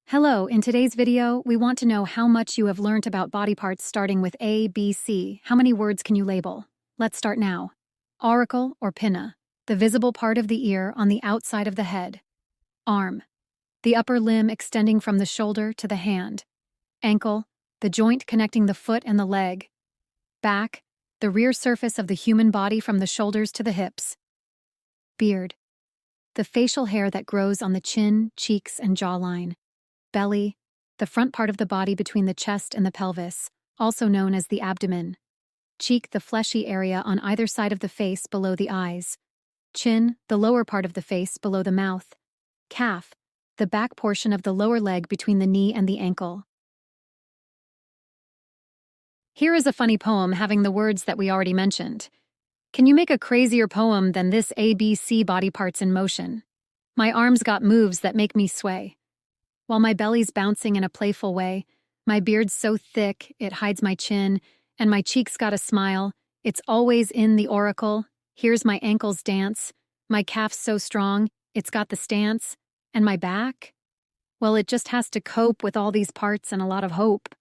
Hello, in today's video, we want to know how much you have learnt about body parts starting with A, B, C. How many words can you label? Let's start now. Auricle or pinna, the visible part of the ear on the outside of the head. Arm, the upper limb extending from the shoulder to the hand. Ankle, the joint connecting the foot and the leg. Back, the rear surface of the human body from the shoulders to the hips. Beard, the facial hair that grows on the chin, cheeks, and jawline. Belly, the front part of the body between the chest and the pelvis, also known as the abdomen. Cheek, the fleshy area on either side of the face below the eyes. Chin, the lower part of the face below the mouth. Calf, the back portion of the lower leg between the knee and the ankle. Here is a funny poem having the words that we already mentioned. Can you make a crazier poem than this ABC body parts in motion? My arms got moves that make me sway. While my belly's bouncing in a playful way, my beard's so thick it hides my chin, and my cheeks got a smile. It's always in the auricle. Here's my ankles dance. My calf's so strong, it's got the stance. And my back? Well, it just has to cope with all these parts and a lot of hope.